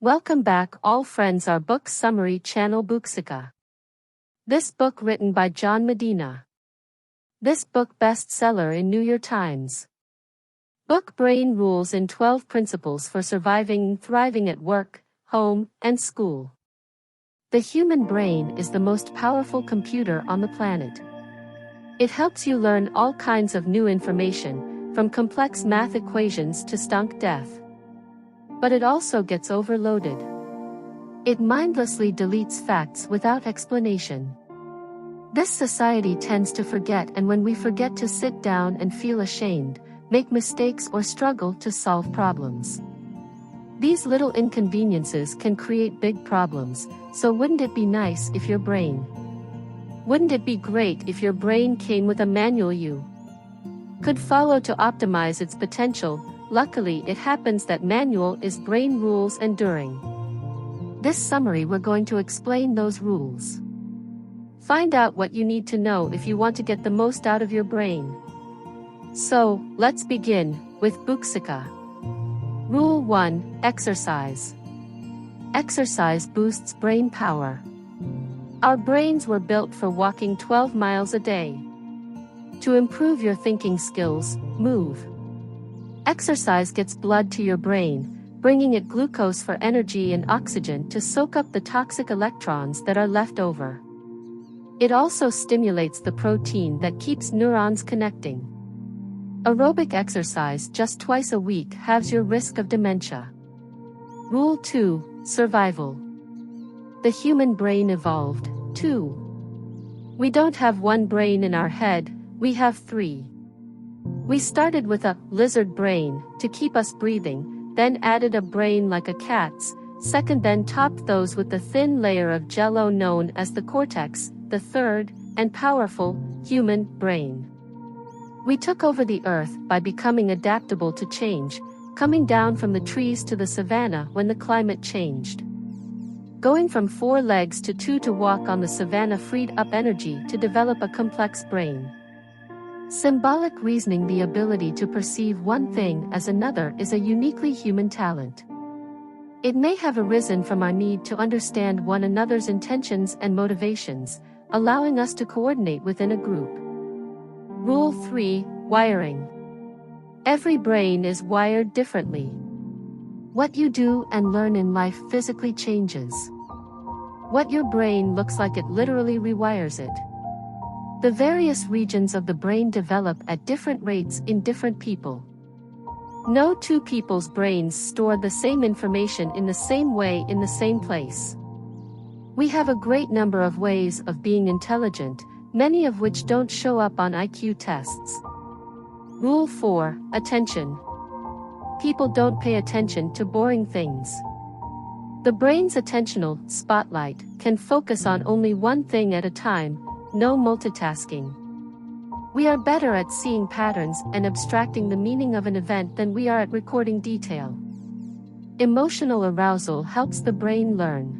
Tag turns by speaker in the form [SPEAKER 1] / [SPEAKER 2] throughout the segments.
[SPEAKER 1] Welcome back all friends our book summary channel Booksica. This book written by John Medina. This book bestseller in New York Times. Book Brain Rules in 12 Principles for Surviving and Thriving at Work, Home, and School. The human brain is the most powerful computer on the planet. It helps you learn all kinds of new information, from complex math equations to stunk death. But it also gets overloaded. It mindlessly deletes facts without explanation. This society tends to forget, and when we forget to sit down and feel ashamed, make mistakes or struggle to solve problems. These little inconveniences can create big problems, so wouldn't it be nice if your brain... Wouldn't it be great if your brain came with a manual you could follow to optimize its potential? Luckily, it happens that manual is Brain Rules Enduring. This summary we're going to explain those rules. Find out what you need to know if you want to get the most out of your brain. So, let's begin with Booksica. Rule 1: Exercise. Exercise boosts brain power. Our brains were built for walking 12 miles a day. To improve your thinking skills, move. Exercise gets blood to your brain, bringing it glucose for energy and oxygen to soak up the toxic electrons that are left over. It also stimulates the protein that keeps neurons connecting. Aerobic exercise just twice a week halves your risk of dementia. Rule 2: Survival. The human brain evolved, too. We don't have one brain in our head, we have 3. We started with a lizard brain to keep us breathing, then added a brain like a cat's, second, then topped those with the thin layer of jello known as the cortex, the third, and powerful, human brain. We took over the earth by becoming adaptable to change, coming down from the trees to the savanna when the climate changed. Going from 4 legs to 2 to walk on the savanna freed up energy to develop a complex brain. Symbolic reasoning, the ability to perceive one thing as another, is a uniquely human talent. It may have arisen from our need to understand one another's intentions and motivations, allowing us to coordinate within a group. Rule 3: Wiring. Every brain is wired differently. What you do and learn in life physically changes. What your brain looks like, it literally rewires it. The various regions of the brain develop at different rates in different people. No two people's brains store the same information in the same way in the same place. We have a great number of ways of being intelligent, many of which don't show up on IQ tests. Rule 4: Attention. People don't pay attention to boring things. The brain's attentional spotlight can focus on only one thing at a time, no multitasking. We are better at seeing patterns and abstracting the meaning of an event than we are at recording detail. Emotional arousal helps the brain learn.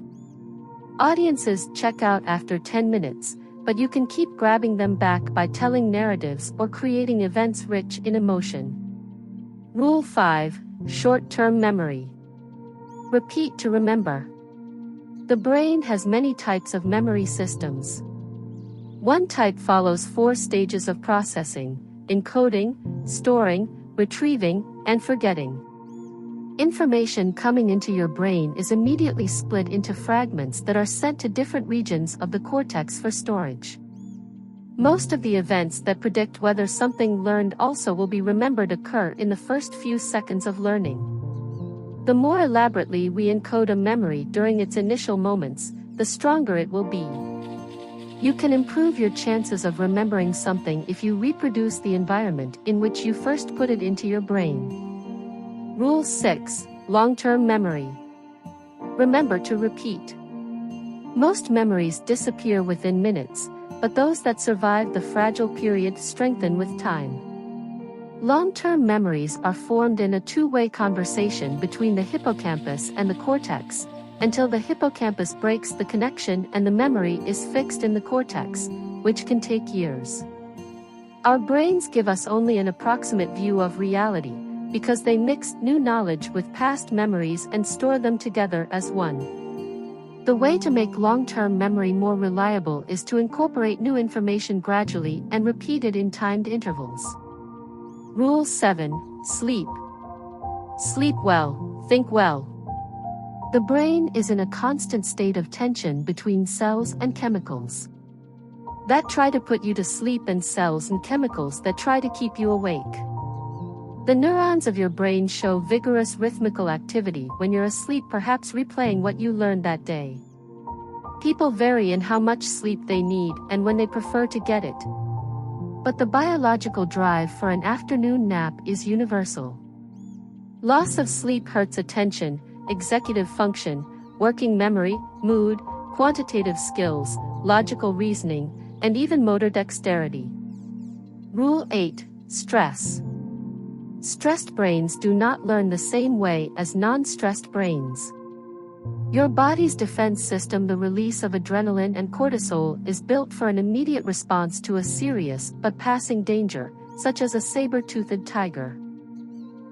[SPEAKER 1] Audiences check out after 10 minutes, but you can keep grabbing them back by telling narratives or creating events rich in emotion. Rule 5: Short-term memory. Repeat to remember. The brain has many types of memory systems. One type follows 4 stages of processing: encoding, storing, retrieving, and forgetting. Information coming into your brain is immediately split into fragments that are sent to different regions of the cortex for storage. Most of the events that predict whether something learned also will be remembered occur in the first few seconds of learning. The more elaborately we encode a memory during its initial moments, the stronger it will be. You can improve your chances of remembering something if you reproduce the environment in which you first put it into your brain. Rule 6: Long-term memory. Remember to repeat. Most memories disappear within minutes, but those that survive the fragile period strengthen with time. Long-term memories are formed in a two-way conversation between the hippocampus and the cortex, until the hippocampus breaks the connection and the memory is fixed in the cortex, which can take years. Our brains give us only an approximate view of reality, because they mix new knowledge with past memories and store them together as one. The way to make long-term memory more reliable is to incorporate new information gradually and repeat it in timed intervals. Rule 7. Sleep. Sleep well, think well. The brain is in a constant state of tension between cells and chemicals that try to put you to sleep and cells and chemicals that try to keep you awake. The neurons of your brain show vigorous rhythmical activity when you're asleep, perhaps replaying what you learned that day. People vary in how much sleep they need and when they prefer to get it. But the biological drive for an afternoon nap is universal. Loss of sleep hurts attention, executive function, working memory, mood, quantitative skills, logical reasoning, and even motor dexterity. Rule 8. Stress. Stressed brains do not learn the same way as non-stressed brains. Your body's defense system, the release of adrenaline and cortisol, is built for an immediate response to a serious but passing danger, such as a saber-toothed tiger.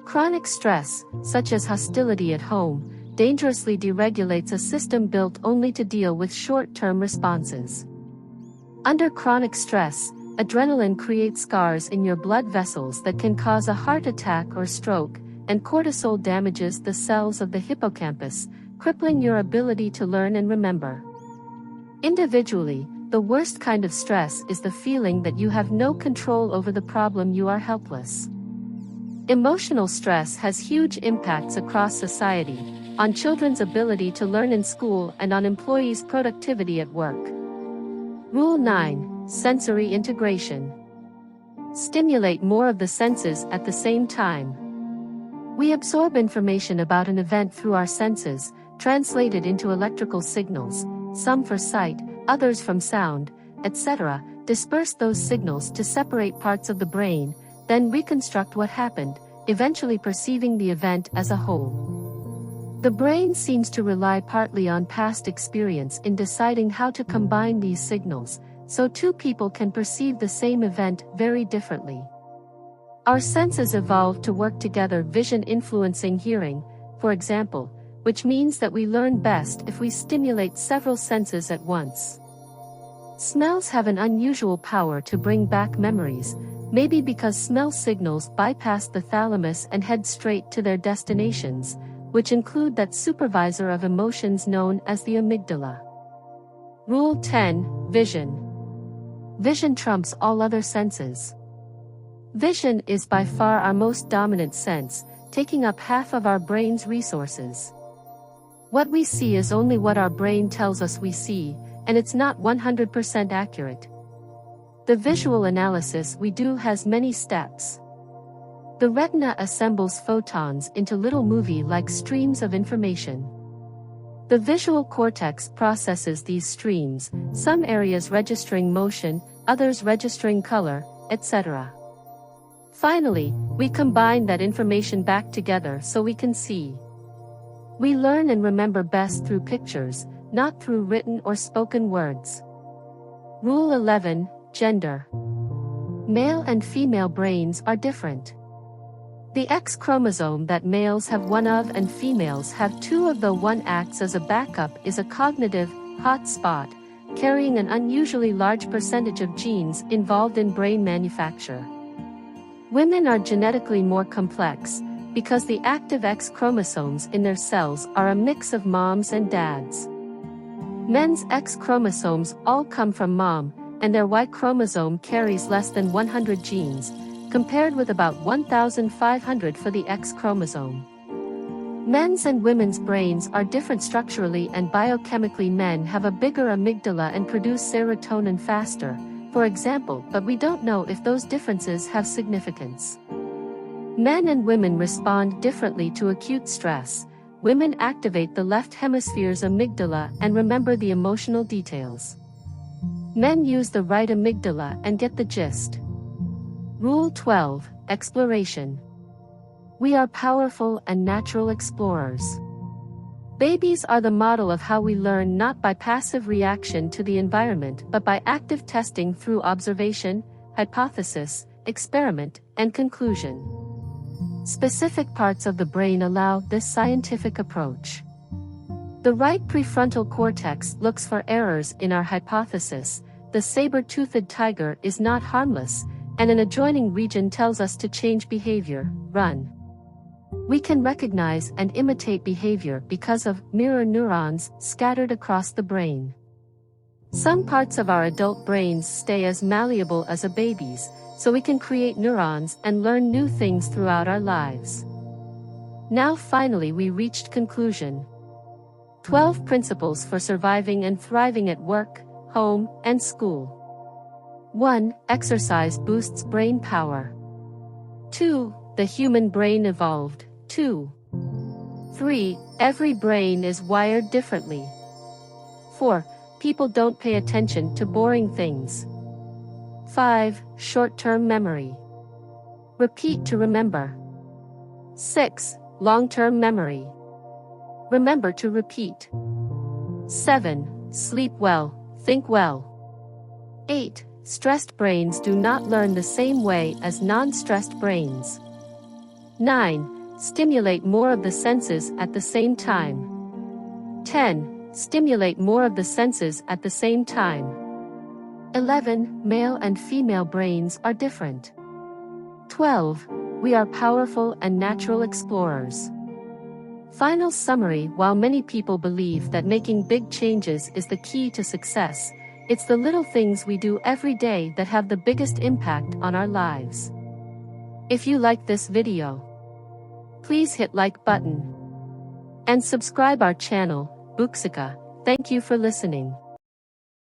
[SPEAKER 1] Chronic stress, such as hostility at home, dangerously deregulates a system built only to deal with short-term responses. Under chronic stress, adrenaline creates scars in your blood vessels that can cause a heart attack or stroke, and cortisol damages the cells of the hippocampus, crippling your ability to learn and remember. Individually, the worst kind of stress is the feeling that you have no control over the problem, you are helpless. Emotional stress has huge impacts across society, on children's ability to learn in school and on employees' productivity at work. Rule 9. Sensory integration. Stimulate more of the senses at the same time. We absorb information about an event through our senses, translate it into electrical signals, some for sight, others from sound, etc., disperse those signals to separate parts of the brain, then reconstruct what happened, eventually perceiving the event as a whole. The brain seems to rely partly on past experience in deciding how to combine these signals, so two people can perceive the same event very differently. Our senses evolved to work together, vision influencing hearing, for example, which means that we learn best if we stimulate several senses at once. Smells have an unusual power to bring back memories, maybe because smell signals bypass the thalamus and head straight to their destinations, which include that supervisor of emotions known as the amygdala. Rule 10. Vision. Vision trumps all other senses. Vision is by far our most dominant sense, taking up half of our brain's resources. What we see is only what our brain tells us we see, and it's not 100% accurate. The visual analysis we do has many steps. The retina assembles photons into little movie-like streams of information. The visual cortex processes these streams, some areas registering motion, others registering color, etc. Finally, we combine that information back together so we can see. We learn and remember best through pictures, not through written or spoken words. Rule 11. Gender. Male and female brains are different. The X chromosome that males have one of and females have two of, though one acts as a backup, is a cognitive hot spot, carrying an unusually large percentage of genes involved in brain manufacture. Women are genetically more complex, because the active X chromosomes in their cells are a mix of moms and dads. Men's X chromosomes all come from mom, and their Y chromosome carries less than 100 genes, compared with about 1,500 for the X chromosome. Men's and women's brains are different structurally and biochemically. Men have a bigger amygdala and produce serotonin faster, for example, but we don't know if those differences have significance. Men and women respond differently to acute stress. Women activate the left hemisphere's amygdala and remember the emotional details. Men use the right amygdala and get the gist. Rule 12. Exploration. We are powerful and natural explorers. Babies are the model of how we learn, not by passive reaction to the environment but by active testing through observation, hypothesis, experiment, and conclusion. Specific parts of the brain allow this scientific approach. The right prefrontal cortex looks for errors in our hypothesis. The saber-toothed tiger is not harmless, and an adjoining region tells us to change behavior, run. We can recognize and imitate behavior because of mirror neurons scattered across the brain. Some parts of our adult brains stay as malleable as a baby's, so we can create neurons and learn new things throughout our lives. Now finally we reached conclusion. 12 principles for surviving and thriving at work, home, and school. 1. Exercise boosts brain power. 2. The human brain evolved. 2. 3. Every brain is wired differently. 4. People don't pay attention to boring things. 5. Short-term memory. Repeat to remember. 6. Long-term memory. Remember to repeat. 7. Sleep well, think well. 8. Stressed brains do not learn the same way as non-stressed brains. 9. Stimulate more of the senses at the same time. 10. Stimulate more of the senses at the same time. 11. Male and female brains are different. 12. We are powerful and natural explorers. Final summary: while many people believe that making big changes is the key to success, it's the little things we do every day that have the biggest impact on our lives. If you like this video, please hit like button and subscribe our channel, Booksica. Thank you for listening.